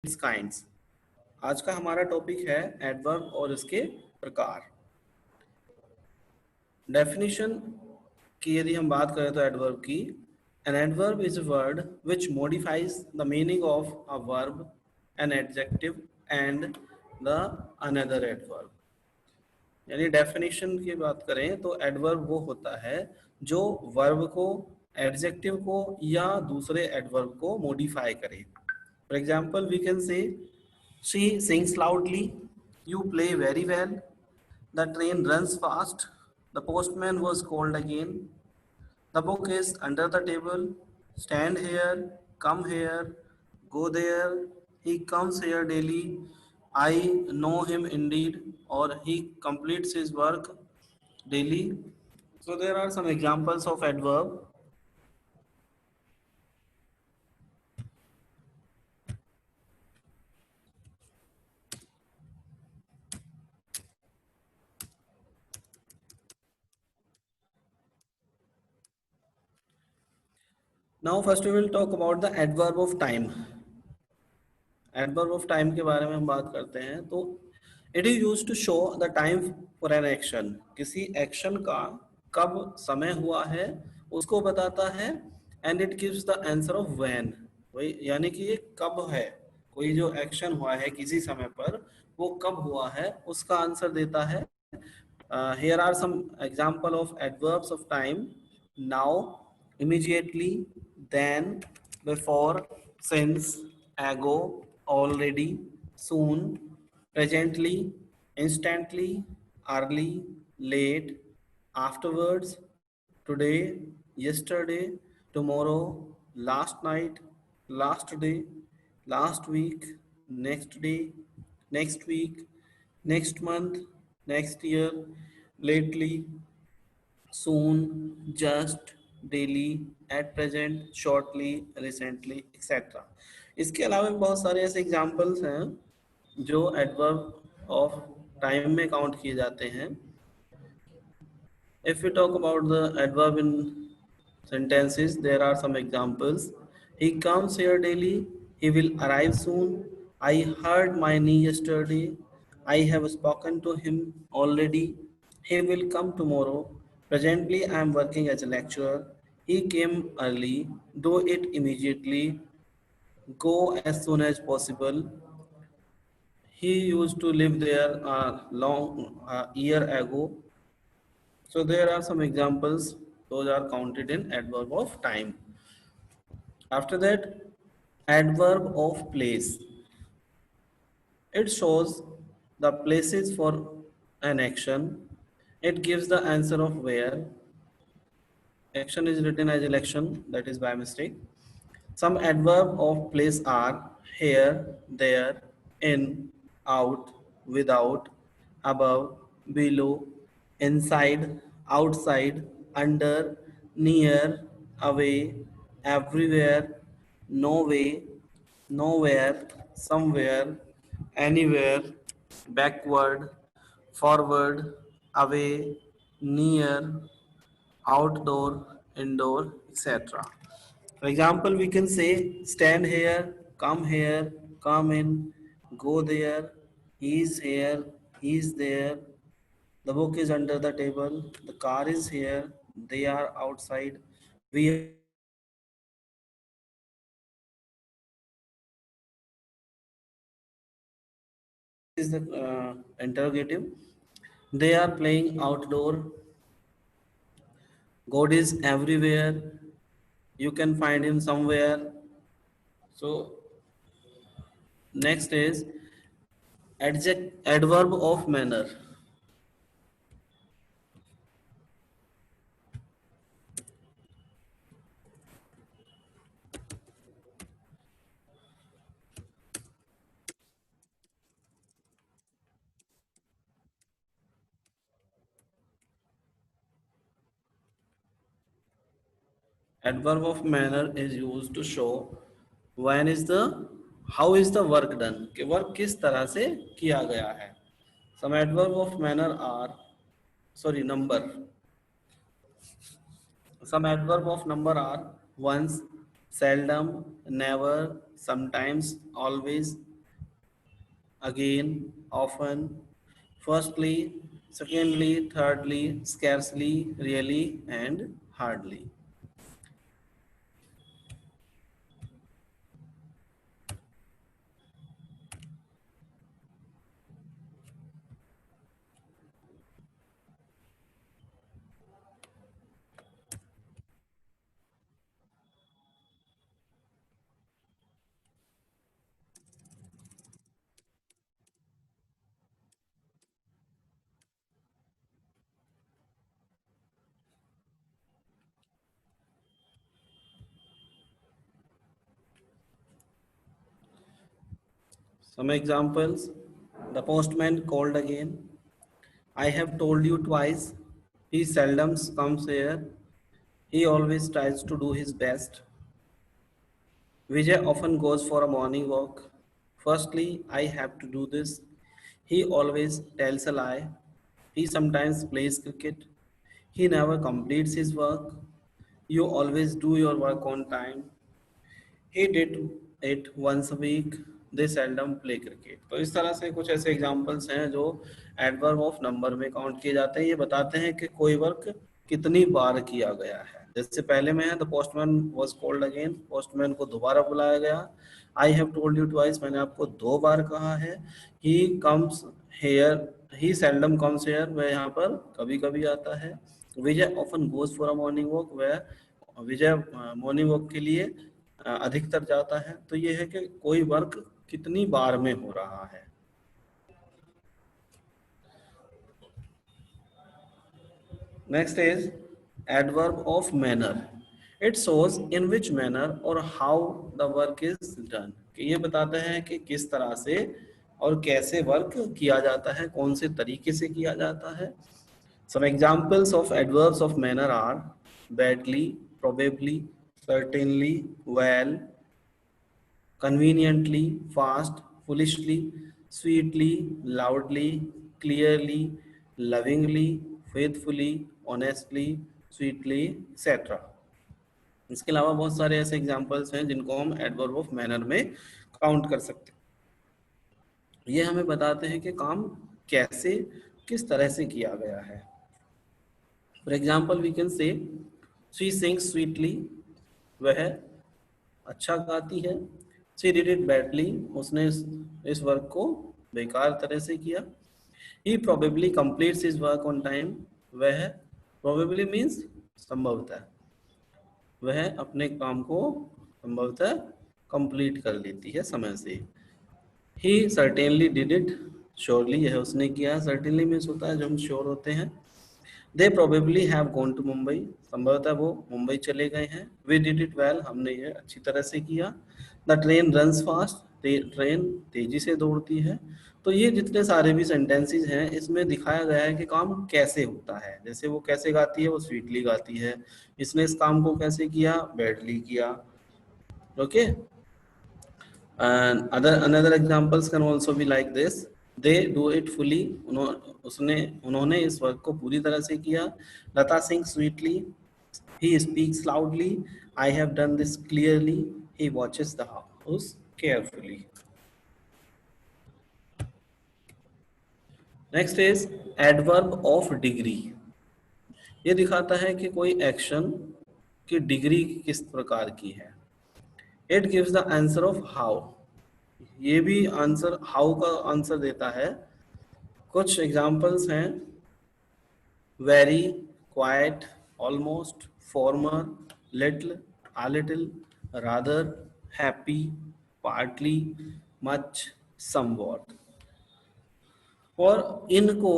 its kinds। आज का हमारा टॉपिक है एडवर्ब और इसके प्रकार। डेफिनेशन की यदि हम बात करें तो एडवर्ब की, an adverb is a word which modifies the meaning of a verb, an adjective and the another adverb. यानी डेफिनेशन की बात करें तो एडवर्ब वो होता है जो वर्ब को, एडजेक्टिव को या दूसरे एडवर्ब को मॉडिफाई करे। For example we can say she sings loudly, you play very well, the train runs fast, the postman was called again, the book is under the table, stand here, come here, go there, he comes here daily, I know him indeed, or he completes his work daily। So there are some examples of adverb। Now first we will talk about the adverb of time। Adverb of time के बारे में हम बात करते हैं तो it is use to show the time for an action. किसी action का कब समय हुआ है उसको बताता है। And it gives the answer of when, वही यानी कि ये कब है, कोई जो एक्शन हुआ है किसी समय पर वो कब हुआ है उसका आंसर देता है। Here are some example of adverbs of time: now, immediately, then, before, since, ago, already, soon, presently, instantly, early, late, afterwards, today, yesterday, tomorrow, last night, last day, last week, next day, next week, next month, next year, lately, soon, just, daily, at present, shortly, recently, etc। इसके अलावा भी बहुत सारे ऐसे examples हैं जो adverb of time में count किए जाते हैं। If we talk about the adverb in sentences, there are some examples. He comes here daily. He will arrive soon. I heard my knee yesterday. I have spoken to him already. He will come tomorrow. Presently, I am working as a lecturer. He came early. Do it immediately. Go as soon as possible. He used to live there a long year ago। So there are some examples, those are counted in adverb of time। After that, adverb of place. It shows the places for an action. It gives the answer of where. Action is written as election, that is by mistake। Some adverb of place are here, there, in, out, without, above, below, inside, outside, under, near, away, everywhere, no way, nowhere, somewhere, anywhere, backward, forward, away, near, outdoor, indoor, etc। For example, we can say stand here, come in, go there, he is here, he is there, the book is under the table, the car is here, they are outside, we are inside, he is outside, he is there, they are inside, next is the interrogative, they are playing outdoor, God is everywhere, you can find him somewhere। So next is adverb of manner। Adverb of manner is used to show when is the, how is the work done, कि work किस तरह से किया गया है। Some adverb of manner are, sorry, number। Some adverb of number are once, seldom, never, sometimes, always, again, often, firstly, secondly, thirdly, scarcely, really, and hardly. Some examples. The postman called again. I have told you twice. He seldom comes here. He always tries to do his best. Vijay often goes for a morning walk. Firstly, I have to do this. He always tells a lie. He sometimes plays cricket. He never completes his work. You always do your work on time. He did it once a week. They seldom play cricket. तो इस तरह से कुछ ऐसे examples हैं जो adverb of number में count किए जाते हैं. ये बताते हैं कि कोई वर्क कितनी बार किया गया है. जैसे पहले में है the postman was called again. Postman को दोबारा बुलाया गया. I have told you twice. मैंने आपको 2 बार कहा है. He comes here. He seldom comes here. वह यहाँ पर कभी कभी आता है. Vijay often goes for a morning walk. वह विजय मॉर्निंग वॉक के लिए अधिकतर जाता है. तो ये है कि कोई वर्क कितनी बार में हो रहा है. Next is adverb of manner. It shows in which manner और how the work is done. ये बताते हैं कि किस तरह से और कैसे वर्क किया जाता है, कौन से तरीके से किया जाता है. Some examples of adverbs of manner are badly, probably, certainly, well, conveniently, fast, foolishly, sweetly, loudly, clearly, lovingly, faithfully, honestly, sweetly, etc. इसके अलावा बहुत सारे ऐसे एग्जाम्पल्स हैं जिनको हम एडवर्ब ऑफ मैनर में काउंट कर सकते हैं. ये हमें बताते हैं कि काम कैसे, किस तरह से किया गया है. For example we can say she sings sweetly. वह अच्छा गाती है. She did it badly. उसने इस वर्क को बेकार तरह से किया. He probably completes his work on time. वह प्रोबेबली मीन्स संभवतः. वह अपने काम को संभवतः कंप्लीट कर लेती है समय से. ही सर्टेनली डिड इट. श्योरली यह उसने किया. सर्टेनली मीन्स होता है जब हम श्योर होते हैं. They probably have gone to Mumbai. संभवतः वो मुंबई चले गए हैं. We did it well. हमने ये अच्छी तरह से किया. The train runs fast. Train तेजी से दौड़ती है. तो ये जितने सारे भी सेंटेंसेस हैं इसमें दिखाया गया है कि काम कैसे होता है. जैसे वो कैसे गाती है, वो स्वीटली गाती है. इसने इस काम को कैसे किया, बैडली किया. Okay. And other another examples can also be like this. They do it fully. उन्होंने इस वर्क को पूरी तरह से किया. लता sings sweetly. He speaks loudly. I have done this clearly. He watches the house carefully. Next is adverb of degree. ये दिखाता है कि कोई एक्शन की डिग्री किस प्रकार की है. It gives the answer of how. ये भी आंसर हाउ का आंसर देता है. कुछ एग्जांपल्स हैं very, quite, almost, farmer, little, a little, rather, happy, partly, much, somewhat. और इनको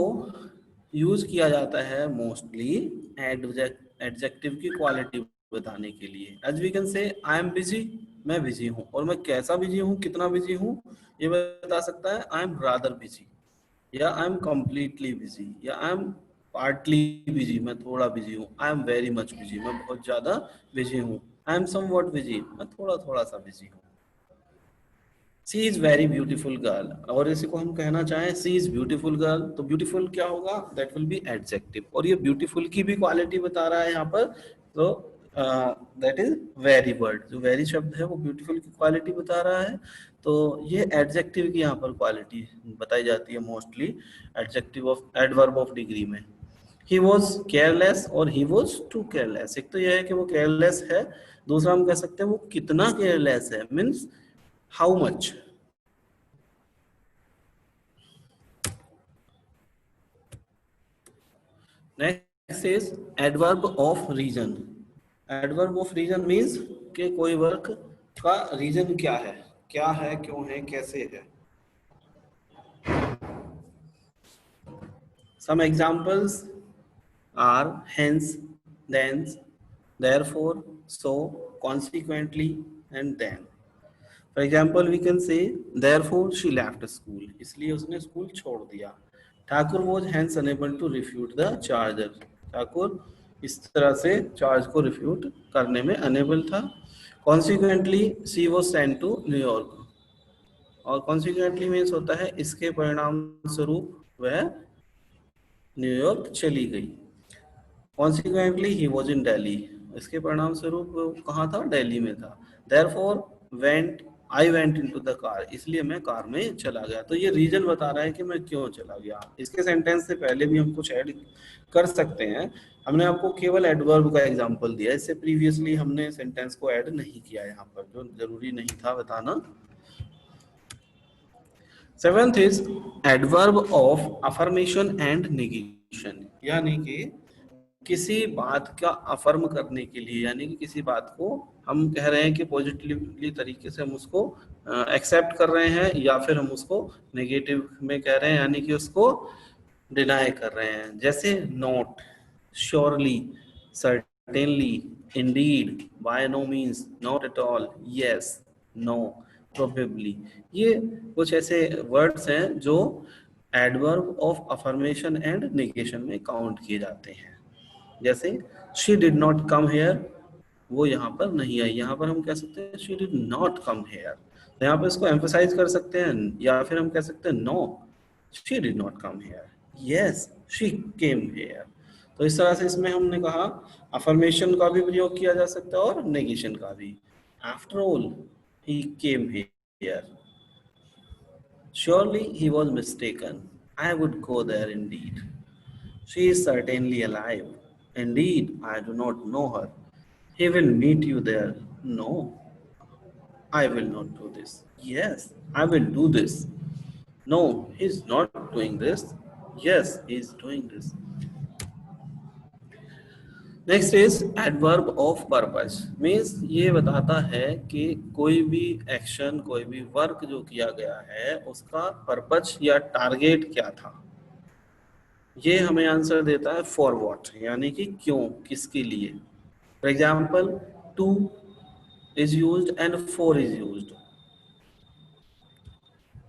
यूज किया जाता है मोस्टली एडजेक्टिव की क्वालिटी बताने के लिए. As we can say I am busy. मैं बिजी हूँ. और मैं कैसा बिजी हूँ, कितना बिजी हूँ, ये बता सकता है. आई एम रादर बिजी, या आई एम कंप्लीटली बिजी, या आई एम पार्टली बिजी, मैं थोड़ा बिजी हूँ. आई एम वेरी मच बिजी, मैं बहुत ज्यादा बिजी हूँ. आई एम समवॉट बिजी, मैं थोड़ा थोड़ा सा बिजी हूँ. सी इज वेरी ब्यूटीफुल गर्ल. और इसी को हम कहना चाहें सी इज ब्यूटीफुल गर्ल, तो ब्यूटीफुल क्या होगा, दैट विल बी एडजेक्टिव. और ये ब्यूटीफुल की भी क्वालिटी बता रहा है यहाँ पर. तो दैट इज वेरी वर्ड, जो वेरी शब्द है वो ब्यूटीफुल की क्वालिटी बता रहा है। तो ये एडजेक्टिव की यहाँ पर क्वालिटी बताई जाती है mostly adjective of adverb of degree में। ही वॉज केयरलेस और ही वॉज टू केयरलेस, एक तो यह है कि वो केयरलेस है, दूसरा हम कह सकते हैं वो कितना केयरलेस है, means how much. Next is adverb of reason. Adverb of reason means कि कोई वर्क का रीजन क्या है, क्यों है, कैसे है। Some examples are hence, thence, therefore, so, consequently, and then. For example, we can say therefore she left school, इसलिए उसने स्कूल छोड़ दिया। Thakur was hence unable to refute the charger, Thakur इस तरह से चार्ज को रिफ्यूट करने में अनेबल था। Consequently, she was sent to New York, और consequently मीन्स होता है इसके परिणाम स्वरूप वह न्यूयॉर्क चली गई। Consequently, he was in Delhi, इसके परिणाम स्वरूप वो कहाँ था, दिल्ली में था। Therefore, I went into the car, इसलिए मैं कार में चला गया। तो ये रीजन बता रहा है कि मैं क्यों चला गया। इसके सेंटेंस से पहले भी हम कुछ ऐड कर सकते हैं। हमने आपको केवल एडवर्ब का एग्जांपल दिया, इससे प्रीवियसली हमने सेंटेंस को ऐड नहीं किया यहाँ पर, जो जरूरी नहीं था बताना। Seventh is adverb of affirmation and negation, यानी कि किसी बात का अफर्म करने के लिए, यानी कि किसी बात को हम कह रहे हैं कि पॉजिटिवली तरीके से हम उसको एक्सेप्ट कर रहे हैं, या फिर हम उसको नेगेटिव में कह रहे हैं, यानी कि उसको डिनाई कर रहे हैं। जैसे not, surely, certainly, indeed, by no means, not at all, yes, no, probably. ये कुछ ऐसे वर्ड्स हैं जो adverb of affirmation and negation में काउंट किए जाते हैं। जैसे she did not come here, वो यहाँ पर नहीं आई, यहाँ पर हम कह सकते हैं she did not come hair. तो यहाँ पर इसको एम्फसाइज कर सकते हैं, या फिर हम कह सकते हैं no, she did not come here, yes, she came here. तो इस तरह से इसमें हमने कहा अफर्मेशन का भी प्रयोग किया जा सकता है और नेगेशन का भी। After all he came hair, surely he was mistaken, I would go there indeed, she is certainly alive, indeed I do not know her, he will meet you there, no, I will not do this, yes, I will do this, no, he is not doing this, yes, he is doing this. Next is adverb of purpose, means ये बताता है कि कोई भी action, कोई भी work जो किया गया है उसका पर्पस या टारगेट क्या था। ये हमें आंसर देता है फॉर व्हाट, यानी कि क्यों, किसके लिए। For example, to is used and for is used.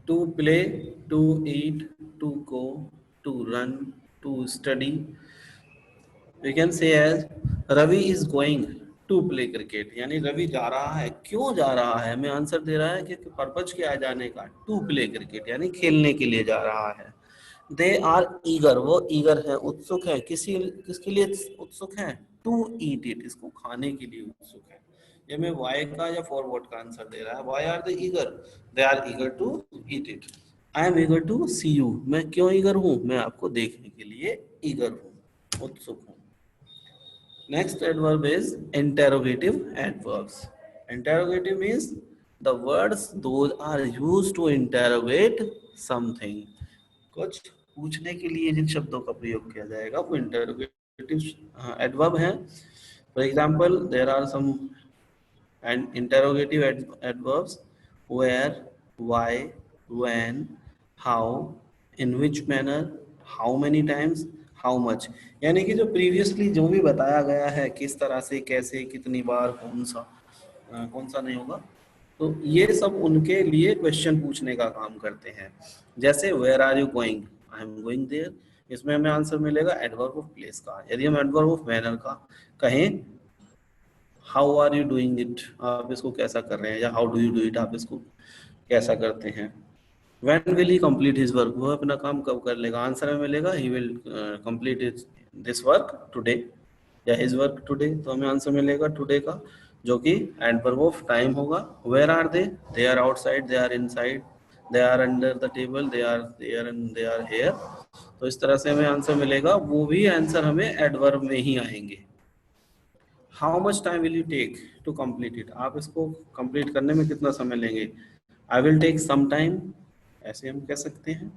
To play, to eat, to go, to run, to study. We can say as Ravi is going to play cricket, यानी रवि जा रहा है, क्यों जा रहा है, हमें आंसर दे रहा है कि पर्पज क्या है जाने का, टू प्ले क्रिकेट, यानी खेलने के लिए जा रहा है। दे आर ईगर, वो ईगर है, उत्सुक है, किसके लिए उत्सुक है, टू ईट इट, इसको खाने के लिए उत्सुक है। ये हमें वाई का या फॉर व्हाट का आंसर दे रहा है। Why are they eager, they are eager to eat it. I am eager to see you, मैं क्यों ईगर हूँ, मैं आपको देखने के लिए ईगर हूँ, उत्सुक हूँ। Next adverb is interrogative adverbs. Interrogative means the words those are used to interrogate something. कुछ पूछने के लिए जिन शब्दों का प्रयोग किया जाएगा वो interrogative adverb है। For example, there are some and interrogative adverbs where, why, when, how, in which manner, how many times, how much, यानी कि जो प्रीवियसली जो भी बताया गया है, किस तरह से, कैसे, कितनी बार, कौन सा नहीं होगा, तो ये सब उनके लिए क्वेश्चन पूछने का काम करते हैं। जैसे where are you going, I am going there, इसमें हमें आंसर मिलेगा एडवर्ब ऑफ प्लेस का। यदि हम एडवर्ब ऑफ मैनर का कहें, how are you doing it, आप इसको कैसा कर रहे हैं, या how do you do it, आप इसको कैसा करते हैं। When will he complete his work, वो अपना काम कब कर लेगा, आंसर में मिलेगा he will complete this work today. या हिज वर्क टुडे, तो हमें आंसर मिलेगा टुडे का, जो कि एडवर्ब ऑफ टाइम होगा। Where are they are outside, they are inside, they are under the table, they are there and they are here. तो इस तरह से हमें आंसर मिलेगा, वो भी आंसर हमें एडवर्ब में ही आएंगे। How much time will you take to complete it, आप इसको कंप्लीट करने में कितना समय लेंगे। I will take some time, ऐसे हम कह सकते हैं।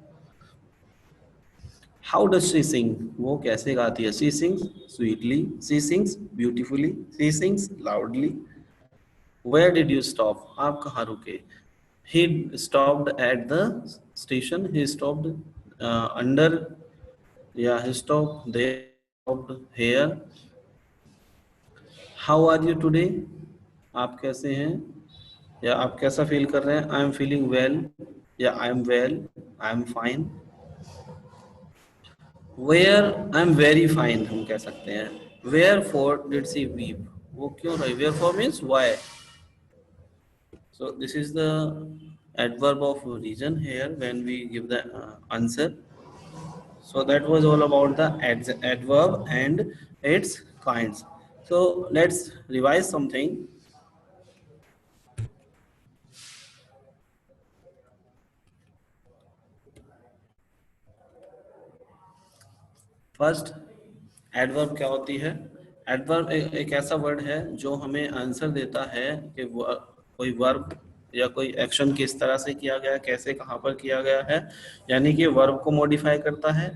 हाउ डज शी सिंग, वो कैसे गाती है। She sings sweetly, she sings beautifully, she sings loudly. Where did you stop, आप कहाँ रुके। He stopped at the station, he stopped under, या he stopped there, stopped here. How are you today, आप कैसे हैं, या आप कैसा फील कर रहे हैं। आई एम फीलिंग वेल, या I am well, I am fine. Where, I am very fine हम कह सकते हैं। Wherefore did she weep, वो क्यों रही। Wherefore means why. So this is the adverb of reason here when we give the answer. So that was all about the adverb and its kinds. So let's revise something. First, adverb क्या होती है। Adverb एक ऐसा word है जो हमें answer देता है कि कोई वर्ब या कोई एक्शन किस तरह से किया गया, कैसे, कहाँ पर किया गया है। यानी कि वर्ब को मॉडिफाई करता है,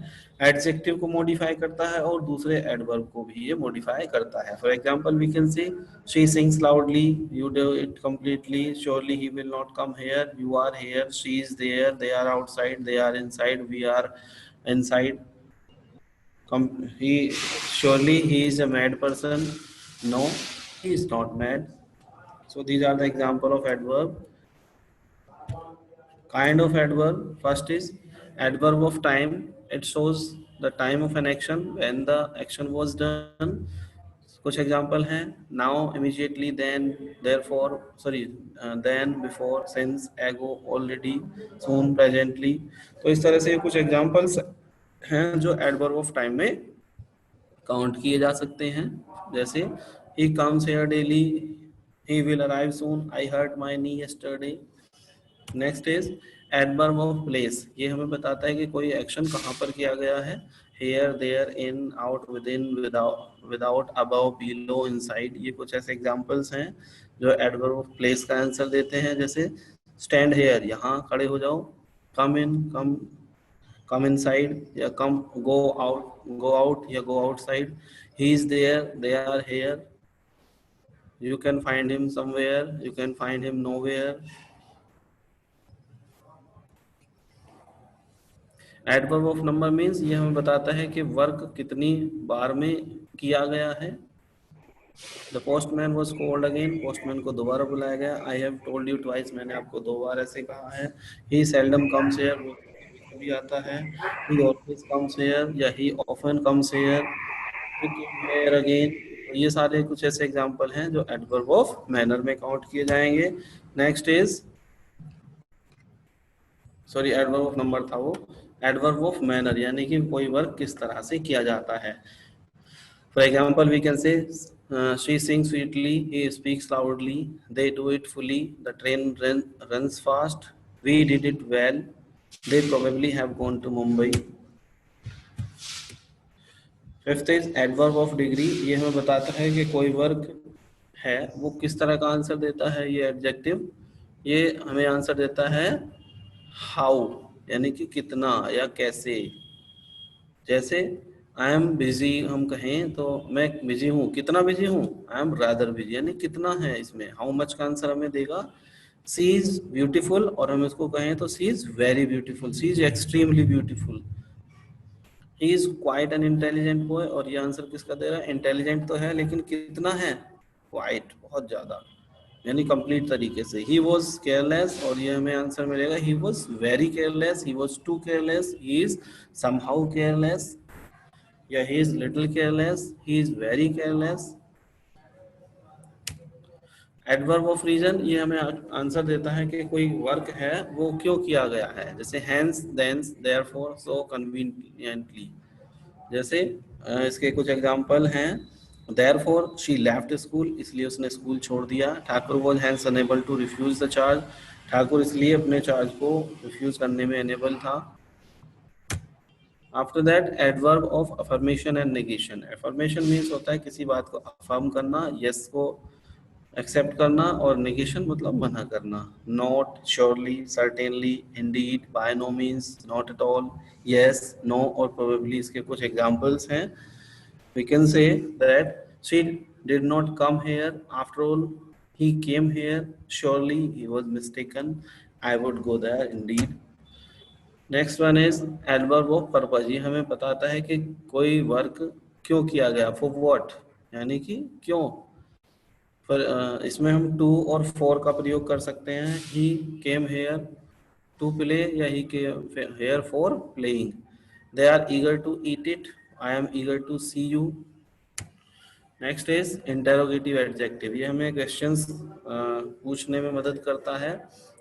एडजेक्टिव को मॉडिफाई करता है, और दूसरे एडवर्ब को भी ये मॉडिफाई करता है। For example we can say she sings loudly, you do it completely, surely he will not come here, you are here, she is there, they are outside, they are inside, we are inside. He surely he is a mad person. No, he is not mad. So these are the example of adverb. Kind of adverb. First is adverb of time. It shows the time of an action when the action was done. कुछ example हैं, now, immediately, then, therefore, sorry, then, before, since, ago, already, soon, presently. तो इस तरह से कुछ examples हैं जो adverb of time में काउंट किए जा सकते हैं। जैसे he comes here daily, he will arrive soon, I hurt my knee yesterday. Next is adverb of place, ये हमें बताता है कि कोई एक्शन कहाँ पर किया गया है। Here, there, in, out, within, without, above, below, inside. ये कुछ ऐसे एग्जांपल्स हैं जो एडवर्ब ऑफ प्लेस का आंसर देते हैं। जैसे स्टैंड हेयर, यहाँ खड़े हो जाओ। कम इन, कम इनसाइड, या कम, गो आउट या go outside. He is there, they are here, you can find him somewhere, you can find him nowhere. Adverb of number means ये हमें बताता है कि वर्क कितनी बार में किया गया है। The postman was called again, postman को दोबारा बुलाया गया। I have told you twice, मैंने आपको 2 बार ऐसे कहा है। ही सेल्डम कम्स हियर, वो कभी आता है। ही ऑलवेज कम्स हियर, या ही often comes here. He came here again. तो ये सारे कुछ ऐसे एग्जांपल हैं जो एडवर्ब ऑफ मैनर में काउंट किए जाएंगे। Next is, sorry, adverb of number था वो। एडवर्ब ऑफ मैनर यानी कि कोई वर्क किस तरह से किया जाता है। For example we can say she sings sweetly, he speaks loudly, they do it fully, the train runs fast, we did it well, they probably have gone to Mumbai. Fifth is adverb of degree, ये हमें बताता है कि कोई work है वो किस तरह का आंसर देता है। ये एडजेक्टिव, ये हमें आंसर देता है हाउ, यानी कि कितना या कैसे। जैसे आई एम बिजी हम कहें तो मैं बिजी हूँ, कितना बिजी हूँ। आई एम रादर बिजी, यानी कितना है इसमें। हाउ मच का आंसर हमें देगा सी इज ब्यूटीफुल, और हम इसको कहें तो she is very beautiful, she is extremely beautiful. He is quite an intelligent boy, और ये आंसर किसका दे रहा है। इंटेलिजेंट तो है लेकिन कितना है, क्वाइट, बहुत ज्यादा, यानी कंप्लीट तरीके से। ही वॉज केयरलेस, और ये हमें आंसर मिलेगा he was very careless, he was too careless, he is somehow careless, या he is little careless, he is very careless. Adverb of reason, ये हमें आंसर देता है कि कोई वर्क है वो क्यों किया गया है। जैसे हैंस, देंस, देयरफॉर, सो, कन्वीनियंटली। जैसे इसके कुछ एग्जांपल हैं। Therefore she left school, इसलिए उसने स्कूल छोड़ दिया. Thakur was hence unable to refuse the charge. Thakur इसलिए अपने चार्ज को रिफ्यूज करने में अनेबल था. After that adverb of affirmation and negation. Affirmation means होता है किसी बात को अफर्म करना, यस को एक्सेप्ट करना, और नेगेशन मतलब मना करना. Not, surely, certainly, indeed, by no means, not at all, yes, no और प्रोबेबली इसके कुछ एग्जांपल्स हैं. We can say that she did not come here. After all, he came here. Surely he was mistaken. I would go there indeed. Next one is adverb of purpose. ये हमें बताता है कि कोई work क्यों किया गया, फॉर व्हाट, यानी कि क्यों. पर इसमें हम टू और फॉर का प्रयोग कर सकते हैं. He came here to play, या he came here for playing. They are eager to eat it. I am eager to see you. Next is interrogative adjective. ये हमें क्वेश्चंस पूछने में मदद करता है.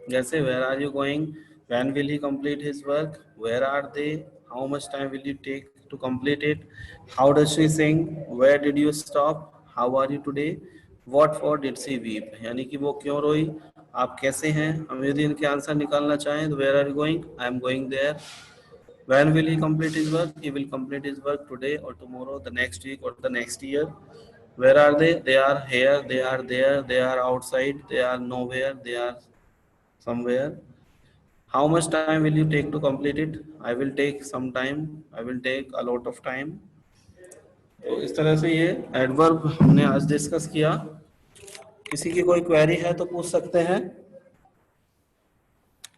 जैसे where are you going, when will he complete his work, where are they, how much time will you take to complete it, how does she sing, where did you stop, how are you today, what for did she weep. यानी कि वो क्यों रोई, आप कैसे हैं. हम यदि इनके आंसर निकालना चाहें तो where are you going, I am going there. When will he complete his work? He will complete his work today or tomorrow, the next week or the next year. Where are they? They are here, they are there, they are outside, they are nowhere, they are somewhere. How much time will you take to complete it? I will take some time. I will take a lot of time. तो इस तरह से ये adverb हमने आज discuss किया. किसी की कोई क्वेरी है तो पूछ सकते हैं.